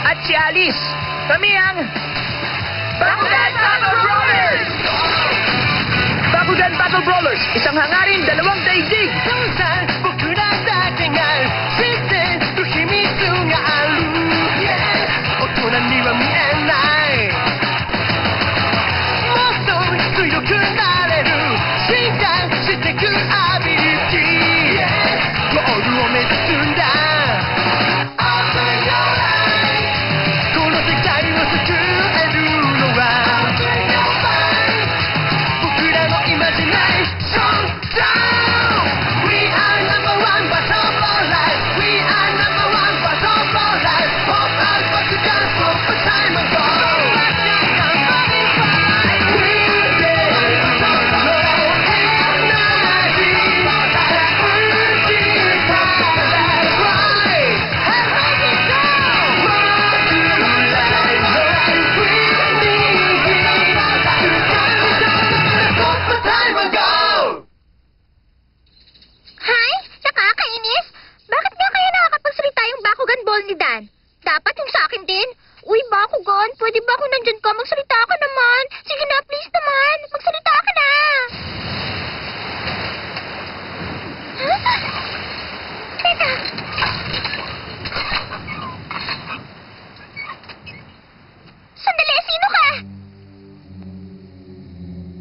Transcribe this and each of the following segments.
at si Alice. Kami ang Bakugan Battle Brawlers! Bakugan Battle Brawlers, isang hangarin, dalawang daigdig.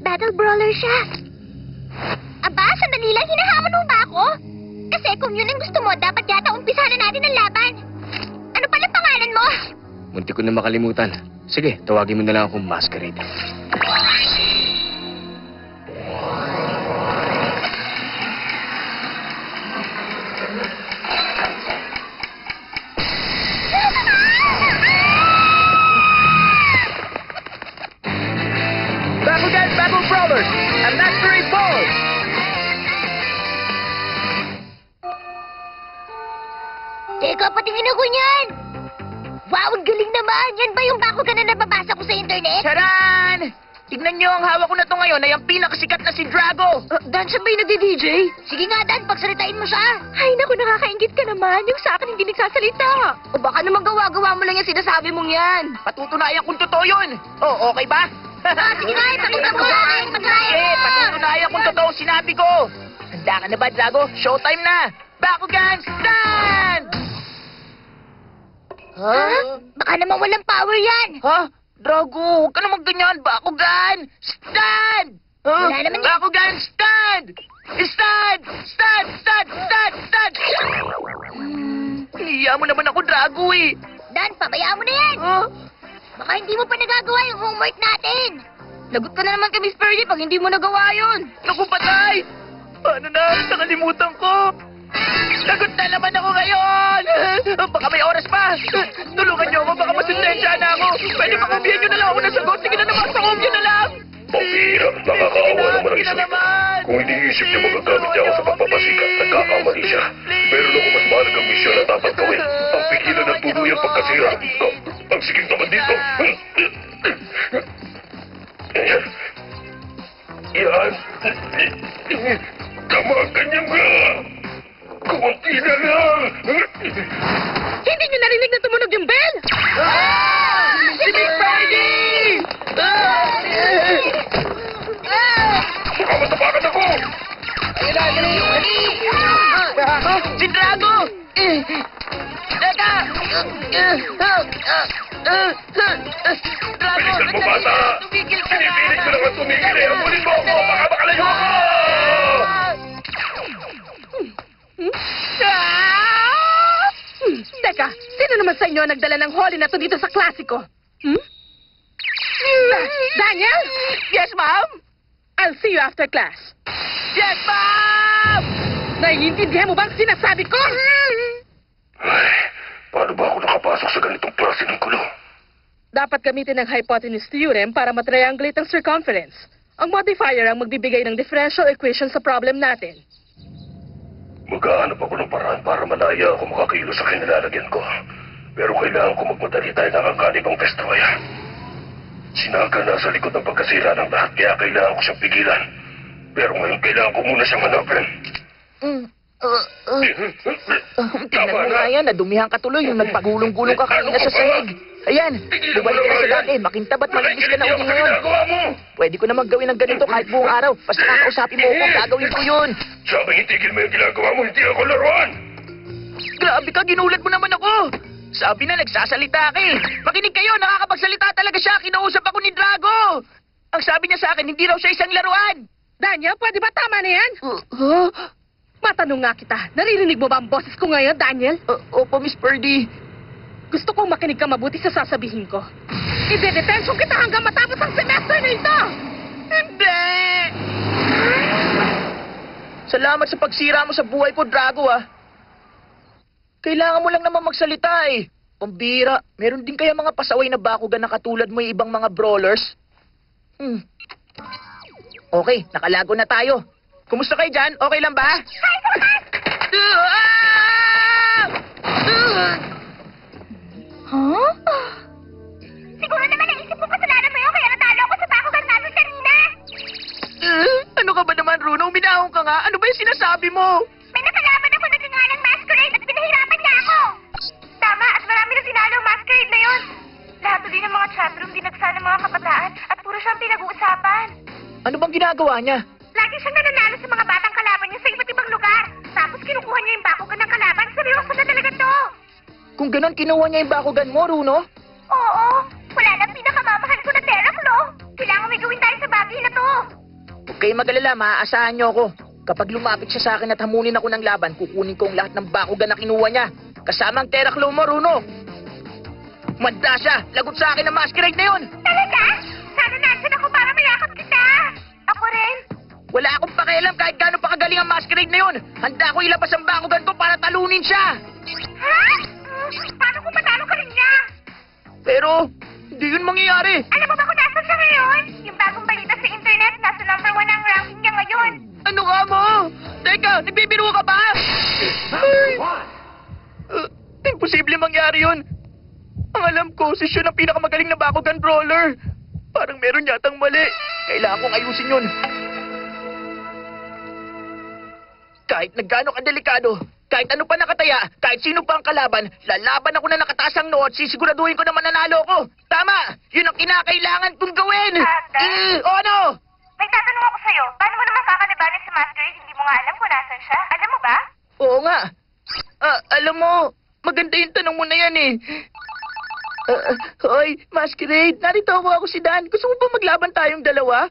Battle brawler siya. Aba, sandali lang, hinahamon mo ba ako? Kasi kung yun ang gusto mo, dapat yata umpisahan na natin ang laban. Ano pala pangalan mo? Munti ko na makalimutan. Sige, tawagin mo na lang akong Masquerade. Bakugan Battle Brawlers, a Masquerade Ball! Teka, patingin ako niyan! Wow, ang galing naman! Yan ba yung Bakugan na nababasa ko sa internet? Charan! Tignan nyo, ang hawak ko na to ngayon ay ang pinakasikat na si Drago! Dan, siya ba yung nagdi-DJ? Sige nga, Dan, pagsalitain mo siya. Ay, naku, nakakaingit ka naman. Yung sa akin hindi nagsasalita. O baka naman gawa-gawa mo lang yung sinasabi mong yan. Patutunayan kung totoo yun! Oh, okay ba? Sige nga, ipakita mo sa akin. Patutunayan kung totoo sinabi ko! Handa ka na ba, Drago? Showtime na! Bakugan Stand! Huh? Baka naman walang power yan. Ha? Drago, huwag ka naman ganyan. Bakugan Stand! Wala naman yan. Bakugan Stand! Stand! Stand! Stand! Stand! Stand! Hiya mo naman ako, Drago eh. Dan, pabayaan mo na yan. Baka hindi mo pa nagagawa yung homework natin. Lagot ka na naman kay Miss Pearly pag hindi mo nagawa yun. Naku, patay! Paano na? Nakalimutan ko. Lagot na naman ako ngayon! Baka may oras pa! Tulungan niyo ako, baka masintensya na ako! Pwede ba kumbien niyo na lang ako ng sagot? Sige na naman, sa kumbien na lang! Pambihira, nakakaawa naman ang isang ito. Kung iniisip niya magagamit niya ako sa pagpapasikat, nagkakamali siya. Meron ako mas mahalagang misyon na dapat gawin. Ang pigilan ng tuluyang pagkasira. Ang siging naman dito. Yan. Tamagan niya nga. Kumunti na lang. Hindi niyo narinig na tumunog yung bell? Si Miss Pearly! Baka matapakan ako. Si Drago! Teka! Drago, Bilisan mo, bata. tumigil ka na! Pinipilit ko naman tumigil eh. Abulin mo ako. Baka makalayo ako. Teka, sino naman sa inyo ang nagdala ng holly na to dito sa klasiko? Daniel? Yes, ma'am! I'll see you after class. Yes, ma'am! Naiintindihan mo bang sinasabi ko? Ay, paano ba ako nakapasok sa ganitong klase ng gulo? Dapat gamitin ang hypotenuse theorem para matriangulate ang circumference. Ang modifier ang magbibigay ng differential equation sa problem natin. Maghahanap ako ng paraan para malaya ako makakilos sa kinilalagyan ko. Pero kailangan ko magmadali tayo ng angkanibang Vestroya. Sinaga na sa likod ng pagkasira ng lahat, kaya kailangan ko siyang pigilan. Pero ngayon kailangan ko muna siyang hanapin. Tingnan mo nga yan, nadumihan ka tuloy yung nagpagulong-gulong ka kanina sa sahig. Ayan, bumalik ka na sa dati, makintabat malinis ka na uli ngayon. Pwede ko naman gawin ng ganito kahit buong araw. Basta kakausapin mo ako, gagawin ko yun. Sabi itigil mo yung ginagawa mo, hindi ako laruan! Grabe ka, ginulat mo naman ako. Sabi na nagsasalita ka eh. Makinig kayo, nakakapagsalita talaga siya. Kinausap ako ni Drago. Ang sabi niya sa akin, hindi raw siya isang laruan. Daniel, pwede ba tama na yan? Matanong nga kita, naririnig mo ba ang boses ko ngayon, Daniel? Opo, Miss Purdy. Gusto kong makinig ka mabuti sa sasabihin ko. Ide-detention kita hanggang matapos ang semester na ito! Hindi! Salamat sa pagsira mo sa buhay ko, Drago, ah. Kailangan mo lang naman magsalita, eh. Pambira, meron din kaya mga pasaway na bakugan na katulad mo yung ibang mga brawlers? Okay, nakalago na tayo. Kumusta kayo dyan? Okay lang ba? Huh? Siguro naman naisip mo kasalanan mo yun kaya natalo ako sa bakugan natin kanina. Ano ka ba naman, Runo? Minahong ka nga. Ano ba yung sinasabi mo? May nakalaban ako na gangalang masquerade at pinahirapan niya ako. Tama, at marami na tinalo ang masquerade na yun. Lahat ulit ng mga chatroom dinagsa ng mga kabataan at puro siyang pinag-uusapan. Ano bang ginagawa niya? Lagi siyang nananalo sa mga batang kalaban niya sa iba't ibang lugar. Tapos kinukuha niya yung bakugan ng kalaban. Seryoso na talaga to. Kung ganon, kinuha niya yung bakugan mo, Runo? Oo, wala na pinakamamahal ko na Terraflo. Kailangan may gawin tayo sa bagay na to. Huwag kayo mag-alala, maaasahan niyo ako. Kapag lumapit siya sa akin at hamunin ako ng laban, kukunin ko ang lahat ng bakugan na kinuha niya. Kasama ang Terraclaw mo, Runo. Manda siya! Lagot sa akin ang masquerade na yun! Talaga? Sana nandyan ako para mayakap kita. Ako rin. Wala akong pakialam kahit gaano pa kagaling ang masquerade na yun. Handa ko ilabas ang bakugan to para talunin siya. Ha? Paano kung matalo ka rin niya? Pero, hindi yun mangyayari. Alam mo ba kung nasan siya ngayon? Yung bagong balita sa internet, nasa number 1 ang ranking niya ngayon. Ano ka mo? Teka, nagbibiro ka ba? Imposible mangyari yun. Ang alam ko, si Shun ang pinakamagaling na bakugan brawler. Parang meron yatang mali. Kailangan kong ayusin yun. Kahit na gaano kadelikado, kahit ano pa nakataya, kahit sino pa ang kalaban, lalaban ako na nakataas ang noo at sisiguraduhin ko na mananalo ko. Tama! Yun ang kinakailangan kong gawin! O ano? May tatanong ako sa'yo. Paano mo naman kakalabanin sa masquerade? Hindi mo nga alam kung nasan siya. Alam mo ba? Oo nga. Alam mo, maganda yung tanong mo na yan eh. Hoy, Masquerade, narito ako si Dan. Gusto mo ba maglaban tayong dalawa?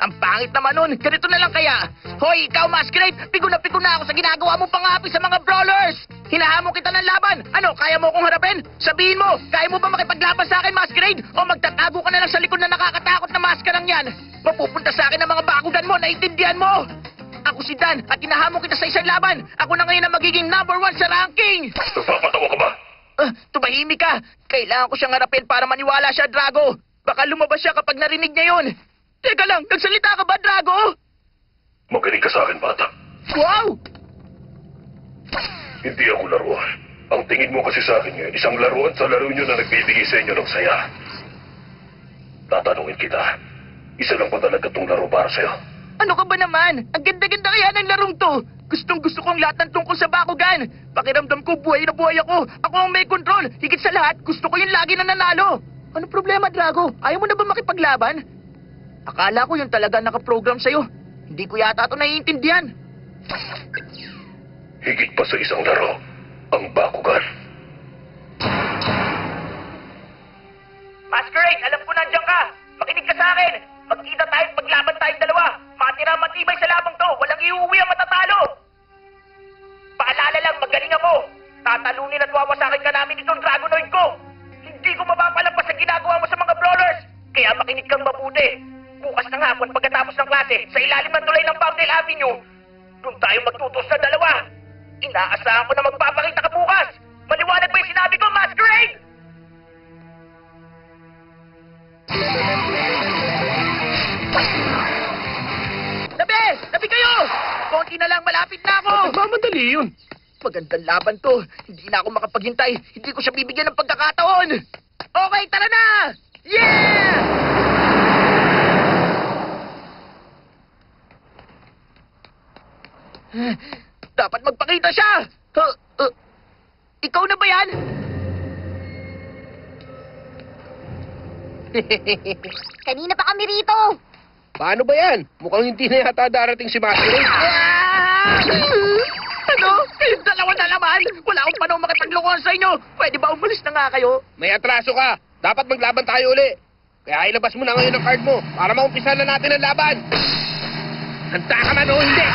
Ang pangit naman nun. Ganito na lang kaya. Hoy, ikaw, Masquerade, pigo na ako sa ginagawa mo pangapi sa mga brawlers. Hinahamon kita ng laban. Ano, kaya mo kong harapin? Sabihin mo, kaya mo ba makipaglaban sa akin, Masquerade? O magtatago ka na lang sa likod na nakakatakot na maskarang yan? Mapupunta sa akin ang mga bakugan mo, naiintindihan mo? Ako si Dan at hinahamon kita sa isang laban. Ako na ngayon ang magiging number 1 sa ranking. Nagpapatawa ka ba? Tumahimik ka. Kailangan ko siyang harapin para maniwala siya, Drago. Baka lumabas siya kapag narinig niya yun. Teka lang, nagsalita ka ba, Drago? Magaling ka sa akin, bata. Wow! Hindi ako laruan. Ang tingin mo kasi sa akin ngayon, isang laruan sa laro nyo na nagbibigay sa inyo ng saya. Tatanungin kita, isa lang ba talaga itong laro para sa'yo? Ano ka ba naman? Ang ganda-ganda kaya ng larong to. Gustong-gusto kong lahat ng tungkol sa bakugan. Pakiramdam ko buhay na buhay ako. Ako ang may control. Higit sa lahat, gusto ko yung lagi na nanalo. Ano problema, Drago? Ayaw mo na ba makipaglaban? Akala ko yung talaga nakaprogram sa'yo. Hindi ko yata ito naiintindihan. Higit pa sa isang laro, ang bakugan. Masquerade, alam ko nandiyan ka. Makinig ka sa akin. Magkita tayo at maglaban tayong dalawa. Matira matibay sa labang to. Walang iuwi ang matatalo. Paalala lang, magaling ako. Tatalunin at wawasakin ka namin itong Dragonoid ko. Hindi ko mapapalampas ang ginagawa mo sa mga brawlers. Kaya makinig kang mabuti. Bukas ng hapon pagkatapos ng klase, sa ilalim ng tulay ng Fountain Avenue, doon tayo magtutos sa dalawa. Inaasahan ko na magpapakita ka bukas. Maliwanag ba yung sinabi ko, Masquerade? Tabi kayo! Konti na lang, malapit na ako! Nagmamadali yun. Magandang laban to. Hindi na ako makapaghintay. Hindi ko siya bibigyan ng pagkakataon. Okay, tara na! Yeah! Dapat magpakita siya! Ikaw na ba yan? Kanina pa kami rito. Paano ba yan? Mukhang hindi na yata darating si Masquerade. Ano? Kayong dalawa na naman! Wala akong panahon makipaglokohan sa inyo! Pwede ba umalis na nga kayo? May atraso ka. Dapat maglaban tayo uli. Kaya ilabas mo na ngayon ang card mo para maumpisa na natin ang laban. Handa ka man o hindi?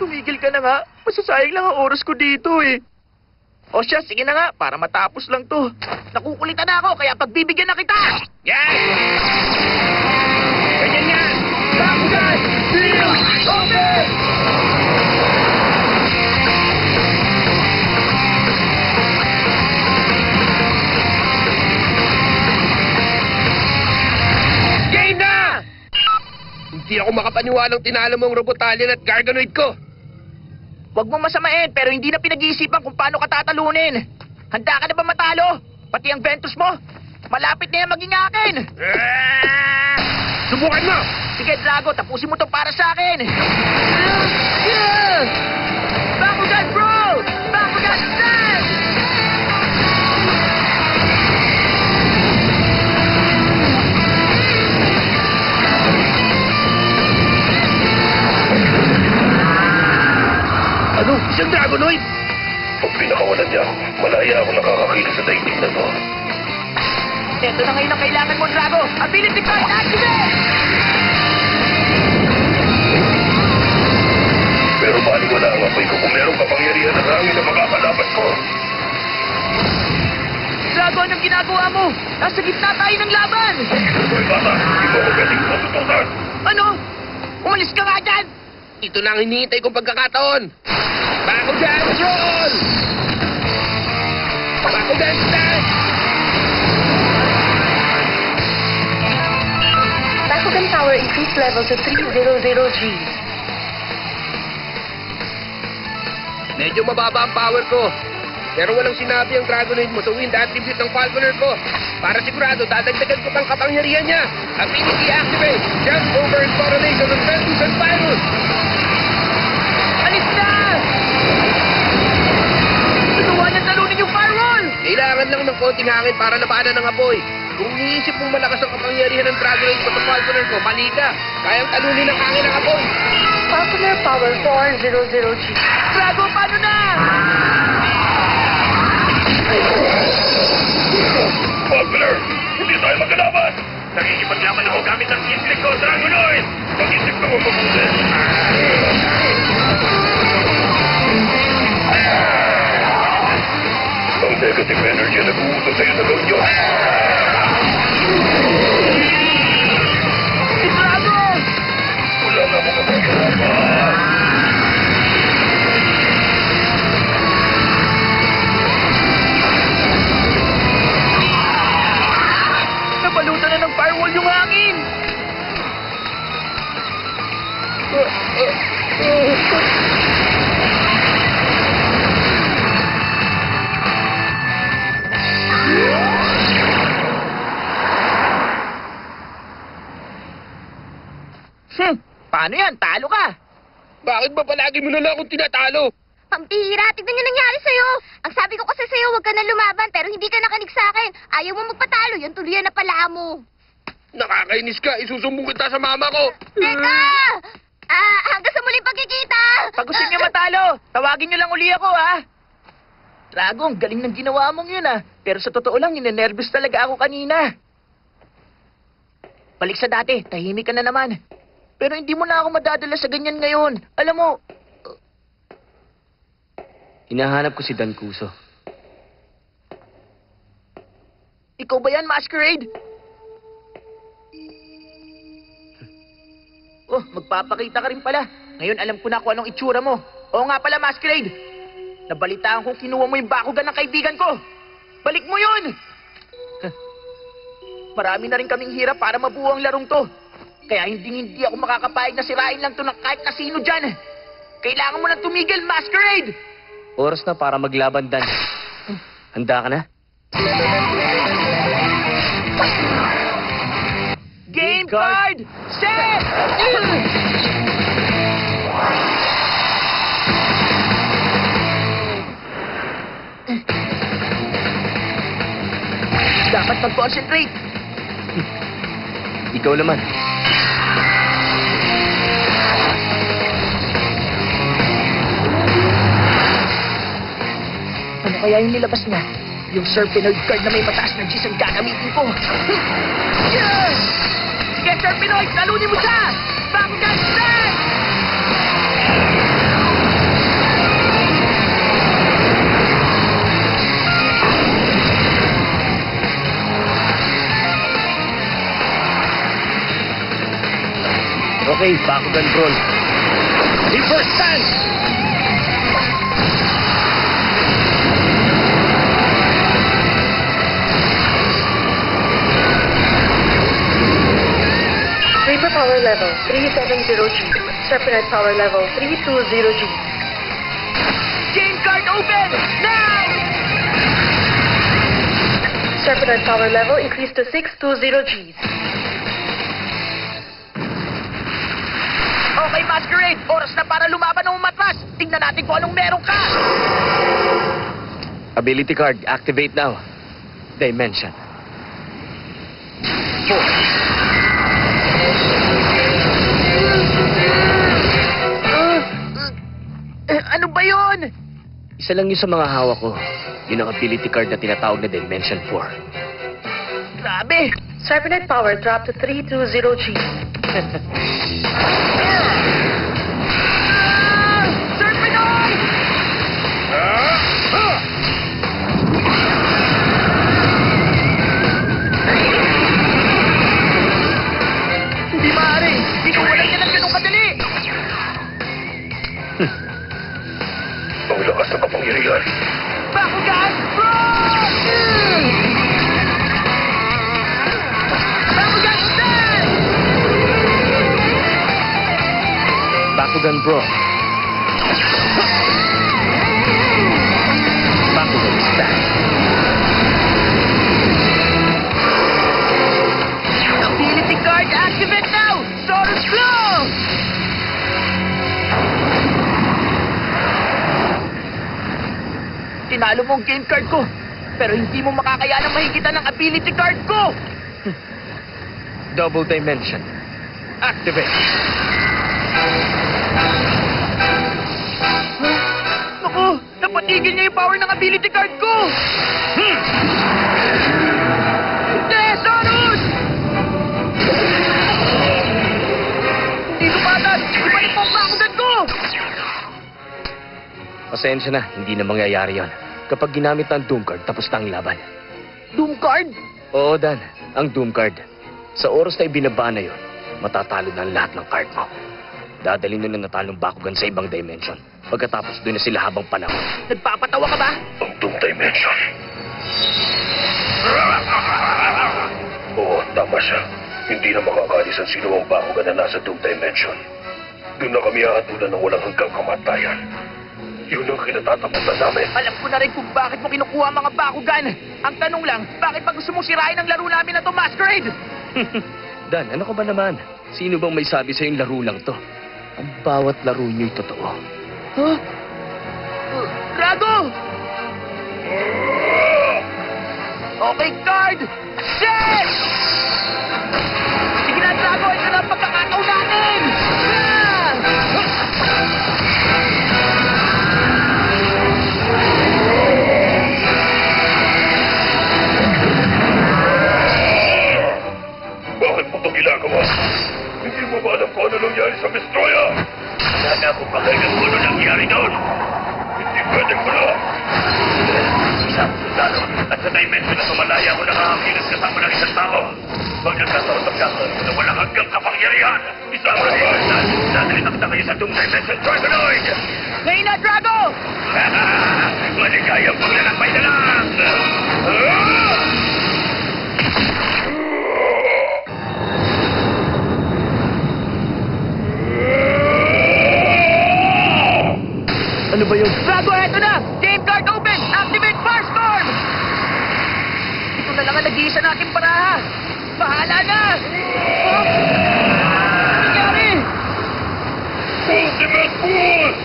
Tumigil ka na nga. Masasayang lang ang oras ko dito eh. O siya, sige na nga, para matapos lang to. Nakukulitan na ako, kaya pagbibigyan na kita! Yan! Ganyan yan! Bakugan! Deal! Open! Game na! Hindi ako makapaniwalang tinalo mo ang Robotalyan at Garganoid ko. Huwag mo masamain, pero hindi na pinag-iisipan kung paano ka tatalunin. Handa ka na ba matalo? Pati ang Ventus mo? Malapit na yan maging akin! Subukan mo! Sige, Drago, tapusin mo to para sa akin! Bakugan, bro! Bakugan, stand! Ano? Isang Dragonoid? Pag pinakawalan niya ako, malaya ako nakakakilos sa daigdig na to. Ito na ngayon ang kailangan mo, Drago! Ability card, activate! Pero baliwala ang apoy ko kung merong kapangyarihan ng hangin na makakalaban ko. Drago, anong ginagawa mo? Nasa gitna tayo ng laban! Hoy bata, hindi mo ako pwedeng matutukan. Ano? Umalis ka nga dyan! Ito na ang hinihintay kong pagkakataon. Bakugan roll! Bakugan stand! Bakugan power increased level to 300G. Medyo mababa ang power ko. Pero walang sinabi ang Dragonoid mo sa wind attribute ng Falconer ko. Para sigurado, dadagdagan ko pang kapangyarihan niya. Ability activate. Jump over coronation of Ventus and Pyrus. Alis na! Nagawa niyang talunin yung firewall! Kailangan lang ng konting hangin para labanan ng apoy. Kung iniisip mong malakas ang kapangyarihan ng Dragonoid mo sa Falconer ko, mali ka. Kayang talunin ng hangin ang apoy. Falconer power 400G. Drago, paano na? Falconer, hindi tayo magkalaban. Nakikipaglaban ako gamit ang intellect ko, Dragonoid. Mag-isip ka mo mabuti. Ang negative energy na nag-uutos sa'yo sa loob niyo. Si Drago! Wala na akong kapagkalaban. Nabalutan na ng firewall yung hangin! Paano yan? Talo ka! Bakit ba palagi mo na lang akong tinatalo? Pampihira, tignan niyo nangyari sa'yo. Ang sabi ko kasi sa'yo, huwag ka na lumaban, pero hindi ka nakinig sa akin. Ayaw mo magpatalo, yung tuluyan na pala mo. Nakakainis ka. Isusumbong kita sa mama ko. Teka! Hanggang sa muling pagkikita! Pag gusto niyo matalo, tawagin niyo lang uli ako, ha? Drago, ang galing ng ginawa mong yun, ha? Pero sa totoo lang, ninenervous talaga ako kanina. Balik sa dati, tahimik ka na naman. Pero hindi mo na ako madadala sa ganyan ngayon. Alam mo, Hinahanap ko si Dan Cuso. ikaw ba yan, Masquerade? Oh, magpapakita ka rin pala. Ngayon alam ko na kung anong itsura mo. Oo nga pala, Masquerade. Nabalitaan kong kinuha mo yung bakugan ng kaibigan ko. Balik mo yun! Marami na rin kaming hirap para mabuo ang larong to. Kaya hindi ako makakapayag na sirain lang to ng kahit na sino dyan. Kailangan mo nang tumigil, Masquerade! Oras na para maglaban, Dan. Handa ka na? Game card! Set! Dapat mag-concentrate. Ikaw naman. Ano kaya yung nilabas niya? Yung Serpenoid card na may mataas na G's ang gagamitin ko. Yes! Sige, Serpenoid! Talunin mo siya! Bakugan strike! Okay, Bakugan Brawl. Reverse stance! Reaper power level 370G. Serpentine power level 320G. Game card open! Now! Serpentine power level increased to 620Gs. Okay, Masquerade! Oras na para lumaban ng umatras! Tingnan natin kung anong meron ka! Ability card, activate now. Dimension. 4. Ano ba yun? Isa lang yun sa mga hawak ko. Yun ang ability card na tinatawag na Dimension 4. Grabe! Serpentine power dropped to 320G. Serpenoid! Hindi maaari! Hindi ko walang yan ang ganun kadali! Ang lakas ng kapangyarihan. Bakugan! Brawl! Bakugan Stand! Bakugan Brawl. Bakugan Stand. Ability card activate now! Saurus Glow! Tinalo mo ang game card ko, pero hindi mo makakayanang mahigitan ng ability card ko! Double Dimension. Activate. Naku, napatigil niya yung power ng ability card ko! Hindi, Saurus! Hindi lumatas! Ibalik mo ang bakugan ko! Pasensya na, hindi na mangyayari yon. Kapag ginamit ang Doom Card, tapos na ang laban. Doom card? Oo, Dan, ang Doom Card. Sa oras na ibinaba na yon, matatalo na ang lahat ng card mo. Dadalhin nun ang natalong Bakugan sa ibang dimension. Pagkatapos doon na sila habang panahon. Nagpapatawa ka ba? Ang Doom Dimension. Oo, tama siya. Hindi na makakalis ang sino ang Bakugan na nasa Doom Dimension. Doon na kami aatulan ng walang hanggang kamatayan. Yun ang kinatatapusan namin. Alam ko na rin kung bakit mo kinukuha ang mga Bakugan. Ang tanong lang, bakit pa gusto mong sirain ang laro namin na to, Masquerade? Dan, ano ka ba naman? Sino bang may sabi sa'yong laro lang to? Ang bawat laro niyo'y totoo. Huh? Drago! Okay, card! Set! Sige na, Drago! Ito na ang pagkakataon natin! Bakit mo ito ginagawa? Hindi mo ba alam kung ano nangyari sa Mistroya? Wala na akong pakailan kung ano nangyari doon. Hindi pwedeng wala. Isang sundalo at sa dimension na tumalaya ko nakakakilos kasama ng isang tao. Pag nagkataon na walang hanggang kapangyarihan, isama na yun. Dadalitak na kayo sa Doom Dimension Dragonoid! Ngayon na, Drago! Maligayang paglalakbay na lang! Ano ba yun? Drago, eto na! Game card open! Activate Firestorm! Ito na lang ang nag-iisa nating paraha! Bahala na! Oh? Ano nangyari? Ultimate Boost!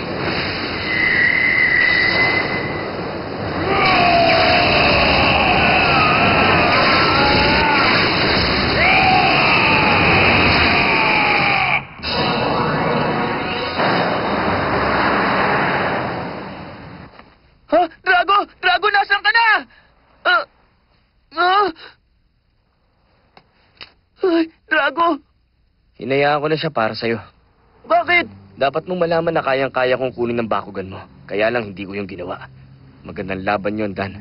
Ay, Drago, Hinayaan ko na siya para sa'yo. bakit? Dapat mong malaman na kayang-kaya kong kunin ng bakugan mo. Kaya lang hindi ko yung ginawa. Magandang laban yon, Dan.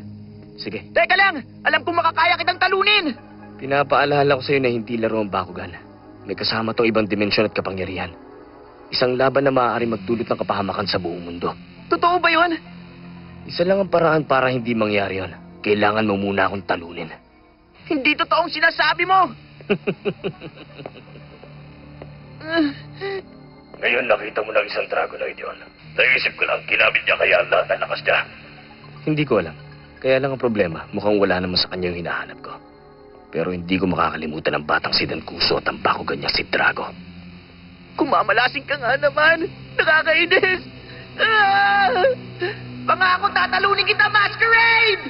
Sige, Teka lang, alam kong makakaya kitang talunin. pinapaalala ko sa'yo na hindi laro ang bakugan. May kasama tong ibang dimensyon at kapangyarihan. Isang laban na maaari magdulot ng kapahamakan sa buong mundo. Totoo ba yun? Isa lang ang paraan para hindi mangyari yon. Kailangan mo muna akong talunin. Hindi totoong sinasabi mo. Ngayon nakita mo ng isang Dragonoid yun. Naisip ko lang, ginamit niya kaya ang lahat ng lakas niya. Hindi ko alam. Kaya lang ang problema, mukhang wala naman sa kanya yung hinahanap ko. Pero hindi ko makakalimutan ang batang si Dancuso at ang bakugan niya si Drago. Kumamalasing ka nga naman. Nakakainis. Ah! Pangako tatalunin kita, Masquerade!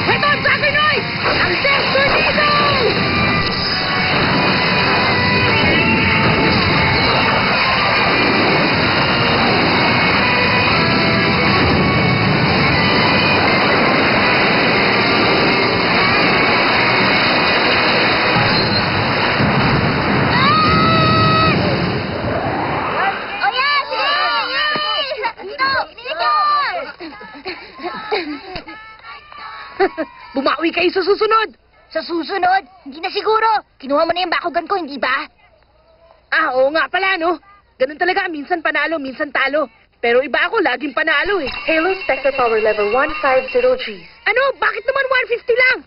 Ito ang Dragonoid! Ang Desert Eagle! Oh, yeah! Sige! Dito! Dito! Bumawi kayo sa susunod! Sa susunod, hindi na siguro. Kinuha mo na yung bakugan ko, hindi ba? Ah, oo nga pala, no? Ganun talaga, minsan panalo, minsan talo. Pero iba ako, laging panalo eh. Halo Spectre Power Level 150G. Ano? Bakit naman 150 lang?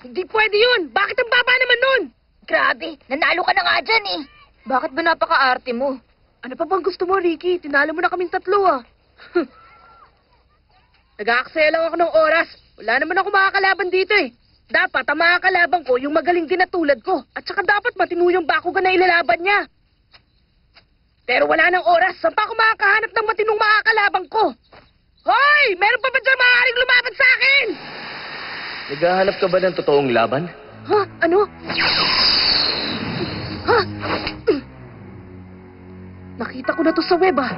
Hindi pwede yun. Bakit ang baba naman nun? Grabe, nanalo ka na nga dyan eh. Bakit ba napaka-arte mo? Ano pa bang gusto mo, Ricky? Tinalo mo na kaming tatlo, ah. Nag-aaksaya lang ako ng oras. Wala naman ako makakalaban dito eh. Dapat ang makakalaban ko yung magaling din na tulad ko. At saka dapat matino yung bakugan na ilalaban niya. Pero wala nang oras. Saan pa ako makakahanap ng matinong makakalaban ko? Hoy! Meron pa ba dyan maaaring lumaban sa akin? Naghahanap ka ba ng totoong laban? Ha? Ano? Ha? Nakita ko na to sa web, ah.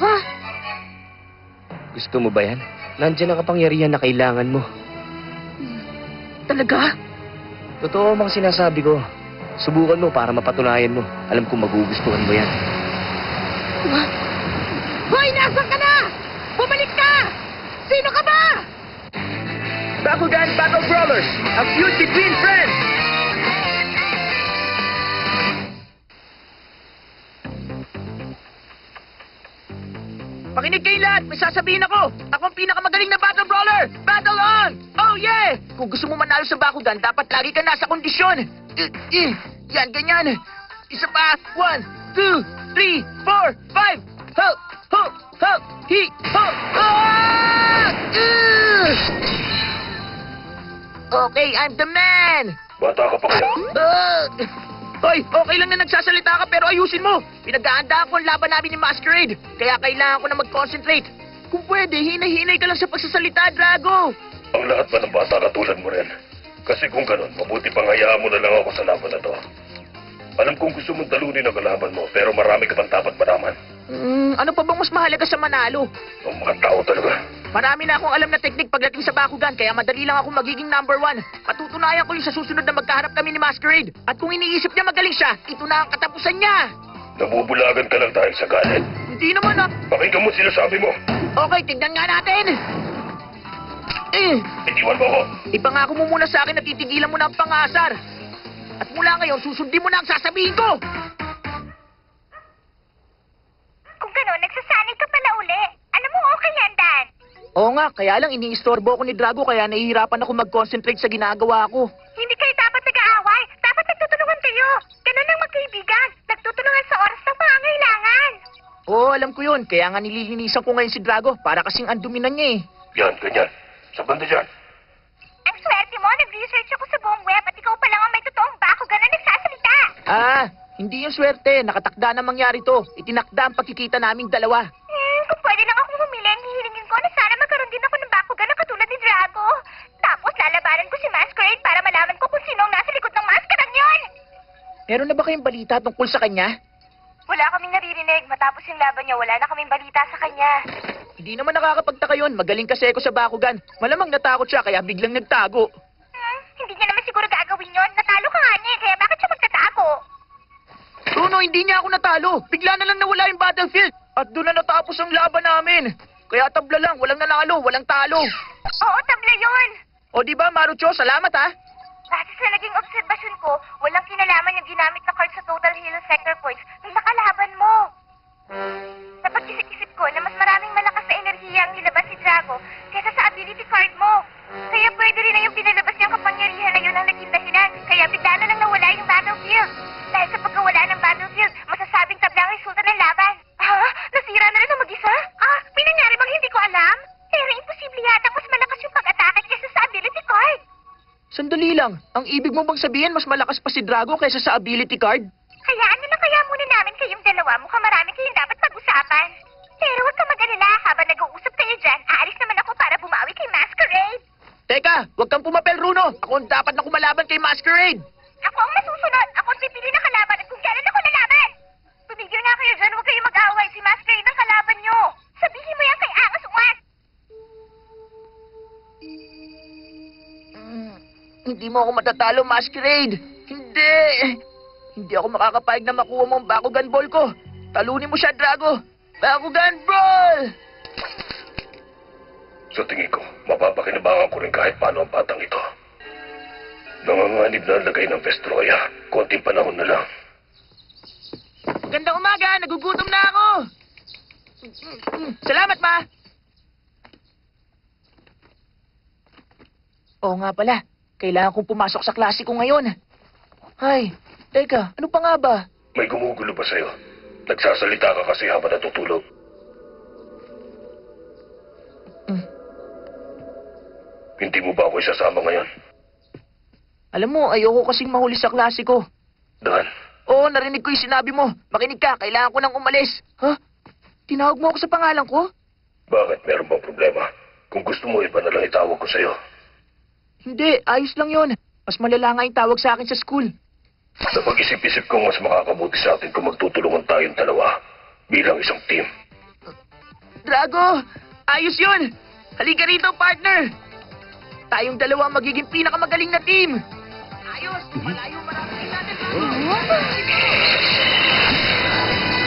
Ha? Gusto mo ba yan? Nandiyan ang kapangyarihan na kailangan mo. Talaga? Totoo ang mga sinasabi ko. Subukan mo para mapatunayan mo. Alam kong magugustuhan mo yan. Ha? Hoy! Nasaan ka na? Bumalik ka! Sino ka ba? Bakugan Battle Brawlers, a feud between friends. Makinig kayo lahat, may sasabihin ako. Ako ang pinakamagaling na Battle Brawler. Battle on! Oh yeah! Kung gusto mo manalo sa Bakugan, dapat lagi ka nasa kondisyon. Yan, ganyan. Isa pa. 1, 2, 3, 4, 5. Ho! Ho! Ho! Hi! Ho! Ah! Okay, I'm the man! Bata ka pa kaya? Hoy, okay lang na nagsasalita ka pero ayusin mo. Pinag-aandaan ko ang laban namin ni Masquerade. Kaya kailangan ko na mag-concentrate. Kung pwede, hinay-hinay ka lang sa pagsasalita, Drago. Ang lahat ba ng bata katulad mo rin? Kasi kung ganun, mabuti pang hayaan mo na lang ako sa laban na to. Alam kong gusto mong talunin ang kalaban mo, pero marami ka pang dapat malaman. Ano pa bang mas mahalaga sa manalo? Ang mga tao talaga. Marami na akong alam na teknik pagdating sa Bakugan, kaya madali lang ako magiging number 1. Patutunayan ko yung sa susunod na magkaharap kami ni Masquerade. At kung iniisip niya magaling siya, ito na ang katapusan niya. Nabubulagan ka lang dahil sa galit. Hindi naman ah. Pakinggan mo sinasabi mo. Okay, tignan nga natin. Iniwan mo ako. Ipangako mo muna sa akin na titigilan mo na ang pangasar. At mula ngayon, susundin mo na ang sasabihin ko. Kung gano'n, nagsasanay ka pala uli. Alam mo, okay yan, Dan. Oo nga, kaya lang iniistorbo ako ni Drago kaya nahihirapan ako mag-concentrate sa ginagawa ko. Hindi kayo dapat nag-aaway. Dapat nagtutulungan kayo. Ganun ang magkaibigan. Nagtutulungan sa oras ng pangangailangan. Oo, alam ko yun. Kaya nga nililinisan ko ngayon si Drago para kasing andumi na niya eh. Yan, ganyan. Sa banda dyan. Ang swerte mo, nag-research ako sa buong web at ikaw pa lang ang may totoong bakugan na nagsasalita. Ah, hindi yung swerte. Nakatakda na mangyari to. Itinakda ang pagkikita naming dalawa. Kung pwede lang akong humili, ang hihilingin ko na sana magkaroon din ako ng bakugan na katulad ni Drago. Tapos lalabanan ko si Masquerade para malaman ko kung sino ang nasa likod ng maskarang yon. Meron na ba kayong balita tungkol sa kanya? Wala kaming naririnig. Matapos yung laban niya, wala na kaming balita sa kanya. Hindi naman nakakapagtaka yun. Magaling kasi ako sa Bakugan. Malamang natakot siya kaya biglang nagtago. Hindi niya naman siguro gagawin yon. Natalo ka nga niya, kaya bakit siya magtatago? Bruno, hindi niya ako natalo. Bigla na lang nawala yung battlefield. At doon na natapos ang laban namin. Kaya tabla lang, walang nanalo, walang talo. Oo, tabla yon. O di ba, Marucho, salamat ha. Base sa naging obserbasyon ko, walang kinalaman yung ginamit na card sa total heal sector points may nakalaban mo. Napag-isip-isip ko na mas maraming malakas na enerhiya ang nilabas si Drago kaysa sa ability card mo. Kaya pwede rin na yung pinalabas niyang kapangyarihan na yun ang naging dahilan. Kaya bigla na lang nawala yung battlefield. Dahil sa pagkawala ng battlefield, masasabing tabla ang resulta ng laban. Ha? Nasira na rin ang mag-isa? May nangyari bang hindi ko alam? Pero imposible yata mas malakas yung pag-atake kaysa sa ability card. Sandali lang. Ang ibig mo bang sabihin mas malakas pa si Drago kaysa sa ability card? Hayaan na lang kaya muna namin kayong dalawa. Mukhang marami kayong dapat pag-usapan. Pero huwag ka mag-alala. Habang nag-uusap kayo dyan, aalis naman ako para bumawi kay Masquerade. Teka, huwag kang pumapel, Runo. Ako ang dapat na kumalaban kay Masquerade. Ako ang masusunod. Ako ang pipili ng kalaban at kung kailan ako lalaban. Tumigil nga kayo dyan. Huwag kayong mag-away. Si Masquerade ang kalaban nyo. Sabihin mo yan kay Angas Uwat. Hindi mo ako matatalo, Masquerade. Hindi. Hindi ako makakapayag na makuha mo ang Bakugan Ball ko. Talunin mo siya, Drago. Bakugan Ball! Sa tingin ko, mapapakinabangan ko rin kahit paano ang batang ito. Nanganganib na ang lagay ng Vestroya. Konting panahon na lang. Magandang umaga. Nagugutom na ako. Salamat, Ma. Oo nga pala. Kailangan kong pumasok sa klase ko ngayon. Ay, teka, ano pa nga ba? May gumugulo ba sa'yo? Nagsasalita ka kasi habang natutulog. Hindi mo ba ako isasama ngayon? Alam mo, ayoko kasing mahuli sa klase ko. Dan, Oo, narinig ko yung sinabi mo. Makinig ka, kailangan ko nang umalis. Ha? Tinawag mo ako sa pangalan ko? bakit? Meron bang problema? Kung gusto mo, iba na lang itawag ko sa'yo. Hindi, ayos lang yon. Mas malala nga yung tawag sa akin sa school. Napag-isip-isip kong mas makakabuti sa atin kung magtutulungan tayong dalawa bilang isang team. Drago, ayos yun. Halika rito, partner. Tayong dalawa ang magiging pinakamagaling na team. Ayos, malayo marami natin.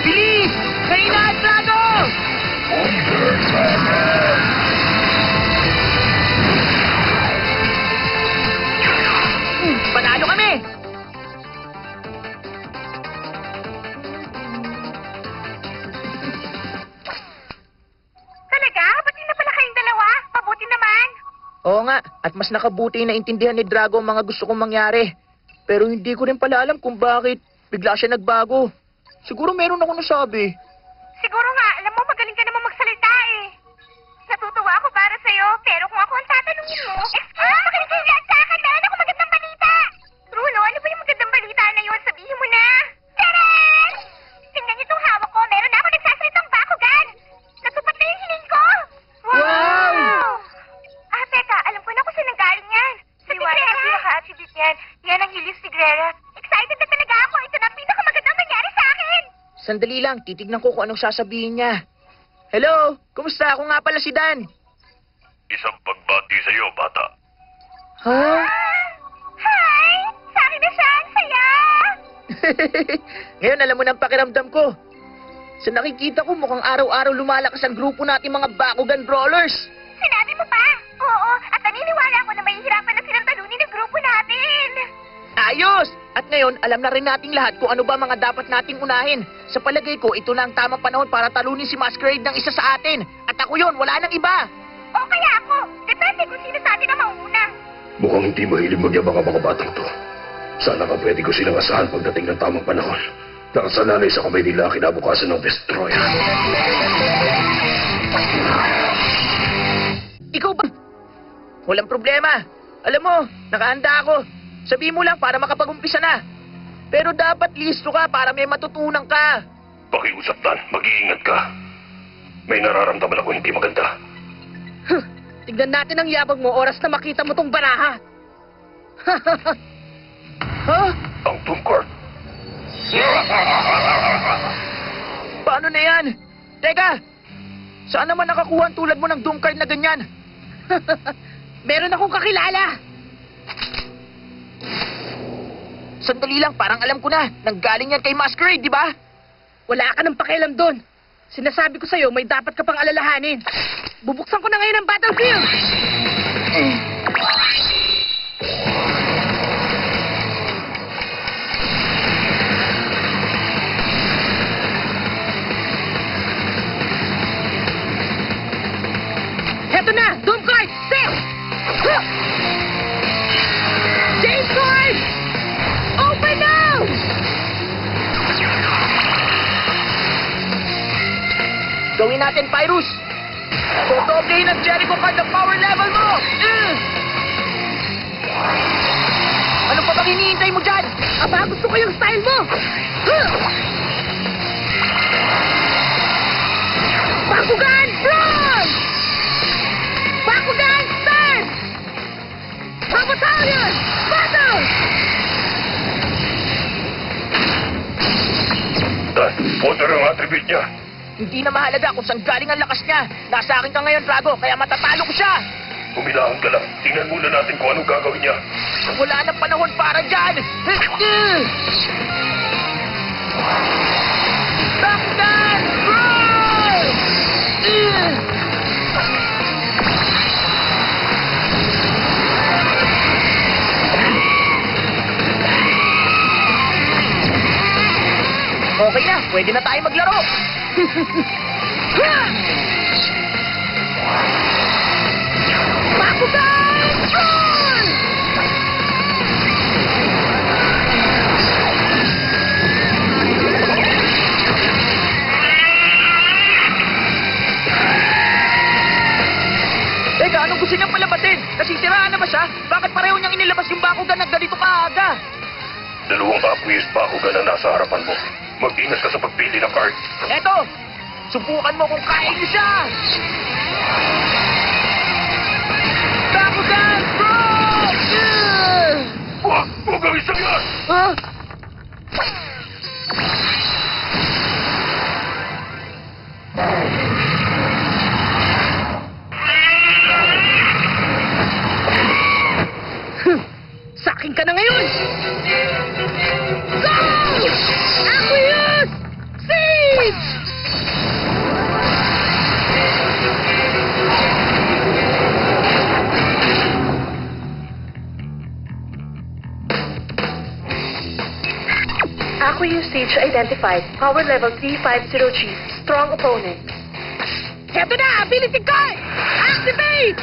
Bilis! Kayo na, Drago! Panalo kami! Talaga? Ba't yun na pala kayong dalawa? Mabuti naman. Oo nga, at mas nakabuti na intindihan ni Drago ang mga gusto kong mangyari. Pero hindi ko rin pala alam kung bakit bigla siya nagbago. Siguro meron ako nasabi. Siguro nga, alam mo, magaling ka naman magsalita eh. Natutuwa ako para sa'yo, pero kung ako ang tatanungin mo... Makinig kayo lahat sa akin, meron ako magandang balita! Bruno, ano ba yung magandang balita na yun? Sabihin mo na! Taran! Tingnan niyo itong hawak ko, meron na ako nagsasalitang Bakugan! Natupad na yung hiling ko! Wow! Teka, alam ko na kung saan nanggaling yan. Sa Tigrera! Ang pinaka-attribute niyan. Yan ang Helios Tigrera. Excited na talaga ako. Ito na ang pinakamagandang nangyari sa akin! Sandali lang, titignan ko kung anong sasabihin niya. Hello, kumusta? Ako nga pala si Dan. Isang pagbati sa'yo, bata. Ha? Hi! Sa akin na siya! Ang saya! Ngayon alam mo ng pakiramdam ko. Sa nakikita ko mukhang araw-araw lumalakas ang grupo natin mga Bakugan Brawlers. Sinabi mo pa? Oo, at naniniwala ako na mahihirapan na silang talunin ng grupo natin. Ayos! At ngayon, alam na rin nating lahat kung ano ba mga dapat nating unahin. Sa palagay ko, ito na ang tamang panahon para talunin si Masquerade ng isa sa atin. At ako yun, wala nang iba. O kaya ako. Depende kung sino sa atin ang mauuna. Mukhang hindi mahilig magyabang ang mga batang to. Sana nga pwede ko silang asahan pagdating ng tamang panahon. Nakasananay sa kamay nila kinabukasan ng Vestroya. Ikaw ba? Walang problema. Alam mo, nakahanda ako. Sabihin mo lang para makapag-umpisa na. Pero dapat listo ka para may matutunan ka. Pakiusap, Dan. Mag-iingat ka. May nararamdaman ako hindi maganda. Tignan natin ang yabang mo oras na makita mo tong baraha. Ha? Ang Doom Court. Paano na yan? Teka! Saan naman nakakuha ang tulad mo ng Doom card na ganyan? Meron akong kakilala. Sandali lang, parang alam ko na. Nanggaling yan kay Masquerade, di ba? Wala ka ng pakialam doon. Sinasabi ko sa'yo, may dapat ka pang alalahanin. Bubuksan ko na ngayon ang battlefield! Heto na! Doom card! Set! Huh! James card! Open now! Gawin natin, Pyrus! Totoblehin ang Jericho card ng power level mo! Ano pa bang hinihintay mo dyan? Aba, gusto ko yung style mo! Huh! Bakugan! Brawl! Bakugan! Stand! Babattalion! Battle! Dan, water ang attribute niya. Hindi na mahalaga kung saan galing ang lakas niya. Nasa akin ka ngayon, Drago, kaya matatalo ko siya! Humilahan ka lang. Tingnan muna natin kung anong gagawin niya. Wala nang panahon para dyan! Bakugan! Brawl! Okay na, pwede na tayo maglaro! Bakugan! Brawl! Teka, anong gusto niyang palabasin? Nasisiraan na ba siya? Bakit pareho niyang inilabas yung Bakugan na ganito kaaga? Dalawang Aqueous Bakugan na nasa harapan mo. Mag-ingat ka sa pagpili ng card. Eto! Subukan mo kung kaya niyo siya! Bakugan! Brawl! Huwag gawin sa yan! Huh? Sa akin ka na ngayon! Go! Aqueous! Siege! Aqueous Siege identified. Power level 350G. Strong opponent. Heto na! Ability card! Activate!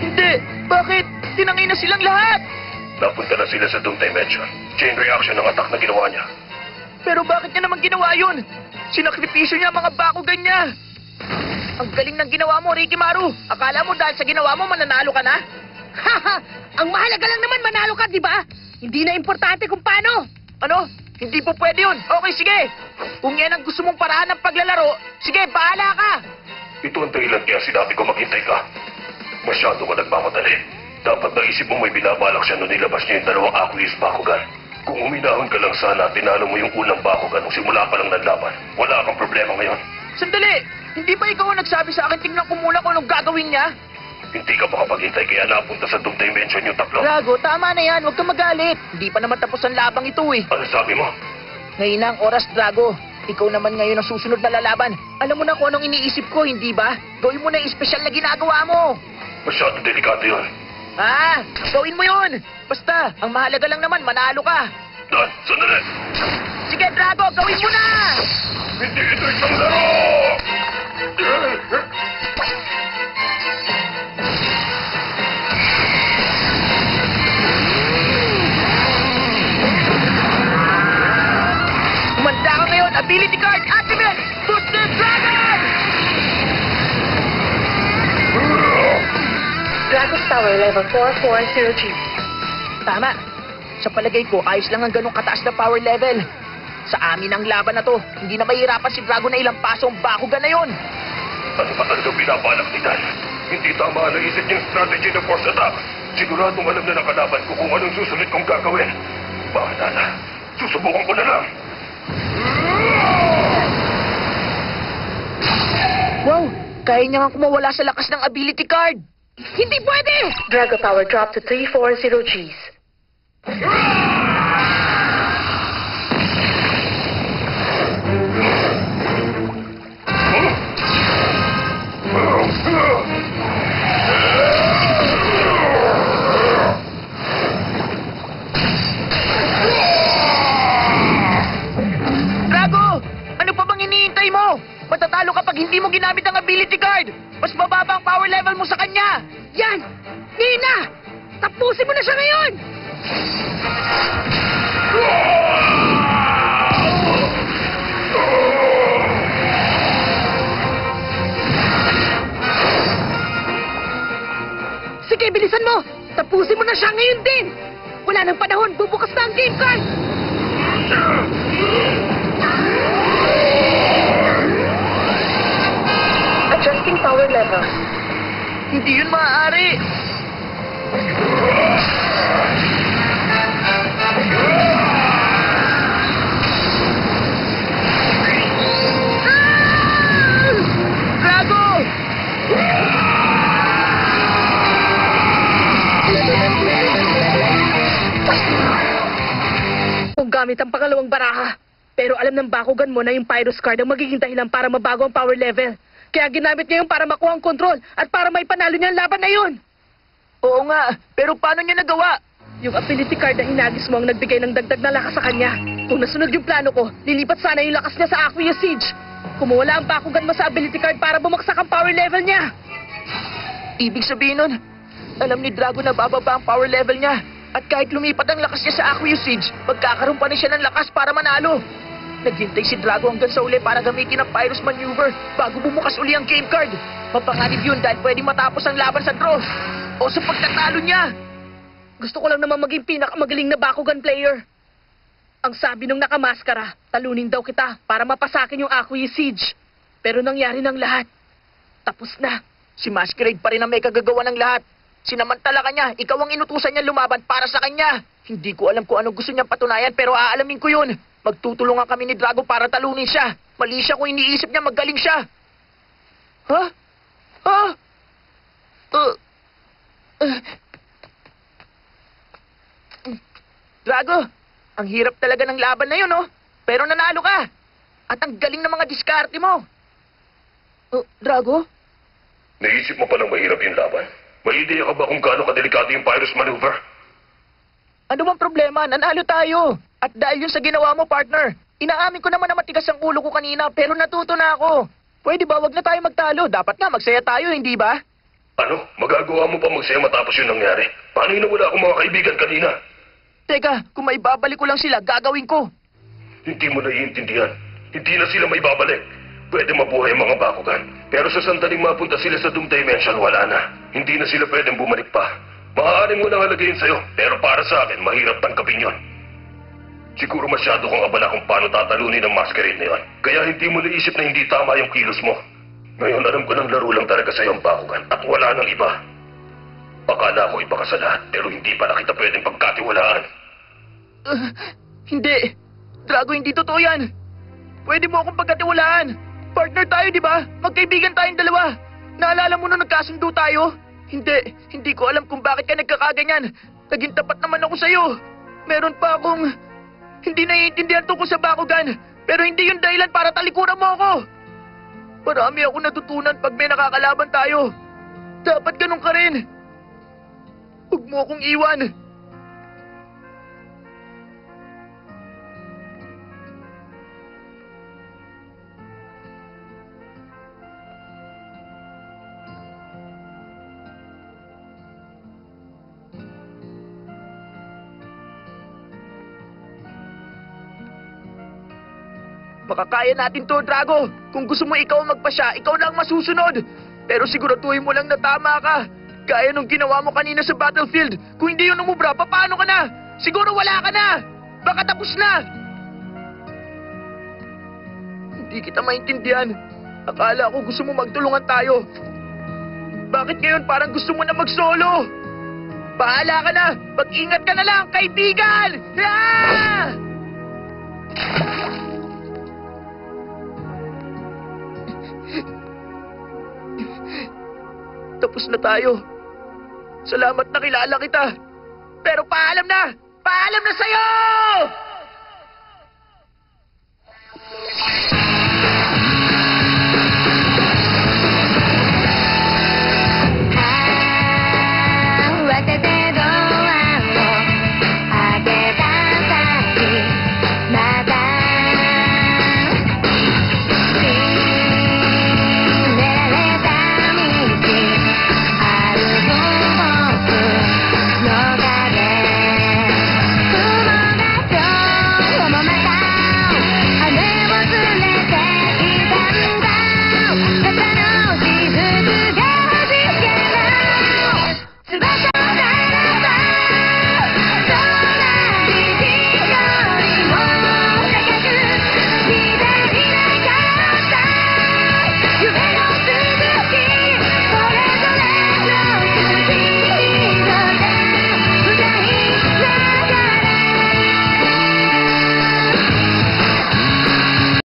Hindi! Bakit? Tinangay na silang lahat! Napunta na sila sa Doom Dimension. Chain reaction ng attack na ginawa niya. Pero bakit niya naman ginawa yun? Sinakripisyo niya ang mga Bakugan niya! Ang galing ng ginawa mo, Ricky Maru! Akala mo dahil sa ginawa mo, mananalo ka na? Haha! Ang mahalaga lang naman manalo ka, di ba? Hindi na importante kung paano. Ano? Hindi po pwede yun. Okay, sige. Kung yan ang gusto mong paraan ng paglalaro, sige, bahala ka. Ito ang dahilan kaya sinabi ko maghintay ka. Masyado ka nagmamadali. Dapat naisip mo may binabalak siya nung nilabas niya yung dalawang Aqueous Bakugan. Kung uminahon ka lang sana at tinalo mo yung unang Bakugan nung simula pa lang ng laban, wala kang problema ngayon. Sandali! Hindi ba ikaw ang nagsabi sa akin tingnan ko muna kung anong gagawin niya? Hindi ka makapaghintay kaya napunta sa Doom Dimension yung tatlo. Drago, tama na yan. Huwag kang magalit. Hindi pa naman tapos ang labang ito eh. Ano sabi mo? Ngayon na ang oras, Drago. Ikaw naman ngayon ang susunod na lalaban. Alam mo na kung anong iniisip ko, hindi ba? Gawin mo na yung espesyal na ginagawa mo. Masyado delikado yun. Ah, gawin mo yun. Basta, ang mahalaga lang naman, manalo ka. Dan, sandali! Sige, Drago, gawin mo na! Hindi ito isang laro! Umanda ka ngayon, ability card, activate! Boosted Dragon! Dragon's Power level 440G. Tama. Sa palagay ko, ayos lang ang ganong kataas na power level. Sa amin ang laban na to. Hindi na mahirapan si Drago na ilang paso ang Bakugan na yon. Ano ba talaga binabalak ni Dan? Hindi tama ang naisip niyang strategy ng force attack. Siguradong alam na ng kalaban ko kung anong susunod kong gagawin. Bahala na. Susubukan ko na lang. Wow! Kaya niya nga kumawala sa lakas ng ability card. Hindi pwede! Drago power dropped to 340 Gs. Drago! Ano pa bang iniintay mo? Matatalo kapag hindi mo ginamit ang ability card. Mas mababa ang power level mo sa kanya. Yan! Nina! Tapusin mo na siya ngayon! Sige, bilisan mo! Tapusin mo na siya ngayon din! Wala nang panahon, bubukas na ang game card! Adjusting power level. Hindi yun maaari. Drago! Kung gamit ang pangalawang baraha. Pero alam ng Bakugan mo na yung Pyrus card ang magiging dahilan para mabago ang power level. Kaya ginamit niya yun para makuha ang control at para may panalo niya ang laban na yun. Oo nga, pero paano niya nagawa? Yung ability card na hinagis mo ang nagbigay ng dagdag na lakas sa kanya. Kung nasunod yung plano ko, lilipat sana yung lakas niya sa Aquia Siege. Kumuwala ang Bakugan mo sa ability card para bumagsak ang power level niya. Ibig sabihin nun, alam ni Drago na bababa ang power level niya. At kahit lumipat ang lakas niya sa Aquia Siege, magkakaroon pa rin siya ng lakas para manalo. Naghintay si Drago hanggang sa uli para gamitin ang Pyrus Maneuver bago bumukas uli ang game card. Mapanganib yun dahil pwedeng matapos ang laban sa draw o sa pagtatalo niya. Gusto ko lang naman maging pinakamagaling na Bakugan player. Ang sabi nung nakamaskara, talunin daw kita para mapasakin yung Aquia Siege. Pero nangyari ng lahat. Tapos na. Si Masquerade pa rin ang may kagagawa ng lahat. Sinamantala ka niya, ikaw ang inutusan niya lumaban para sa kanya. Hindi ko alam kung ano gusto niyang patunayan pero aalamin ko yun. Magtutulungan kami ni Drago para talunin siya. Mali siya kung iniisip niya magaling siya. Ha? Ha? Drago, ang hirap talaga ng laban na yun, oh. Pero nanalo ka. At ang galing ng mga diskarte mo. Drago? Naisip mo pa ng mahirap yung laban? May ideya ka ba kung gaano kadelikado yung Pyrus Maneuver? Ano bang problema? Nanalo tayo. At dahil yun sa ginawa mo, partner, inaamin ko naman na matigas ang ulo ko kanina pero natuto na ako. Pwede ba wag na tayo magtalo? Dapat nga magsaya tayo, hindi ba? Ano? Magagawa mo pa magsaya matapos yung nangyari? Paano yun na wala akong mga kaibigan kanina? Teka, kung may babalik ko lang sila, gagawin ko. Hindi mo naiintindihan. Hindi na sila may babalik. Pwede mabuhay ang mga Bakugan. Pero sa sandaling mapunta sila sa Doom Dimension, wala na. Hindi na sila pwedeng bumalik pa. Maaaring mo nang halagayin sa'yo, pero para sa akin, mahirap tangkapin yun. Siguro masyado kang abala kung paano tatalunin ang Masquerade na yun. Kaya hindi mo naisip na hindi tama yung kilos mo. Ngayon alam ko ng laro lang talaga sa'yo ang Bakugan at wala nang iba. Akala ko iba ka sa lahat, pero hindi pala kita pwedeng pagkatiwalaan. Hindi. Drago, hindi totoo yan. Pwede mo akong pagkatiwalaan. Partner tayo, di ba? Magkaibigan tayong dalawa. Naalala mo nung nagkasundo tayo? Hindi ko alam kung bakit ka nagkakaganyan. Naging tapat naman ako sa'yo. Meron pa akong hindi naiintindihan tungkol sa Bakugan. Pero hindi yun dahilan para talikuran mo ako. Marami ako natutunan pag may nakakalaban tayo. Dapat ganun ka rin. Huwag mo akong iwan. Makakaya natin to, Drago. Kung gusto mo ikaw ang magpasya, ikaw lang masusunod. Pero siguraduhin mo lang na tama ka. Gaya nung ginawa mo kanina sa battlefield. Kung hindi yun umubra, paano ka na? Siguro wala ka na. Baka tapos na. Hindi kita maintindihan. Akala ko gusto mo magtulungan tayo. Bakit ngayon parang gusto mo na mag-solo? Bahala ka na! Mag-ingat ka na lang, kaibigan! Ah! Tapos na tayo. Salamat na kilala kita. Pero paalam na! Paalam na sa'yo!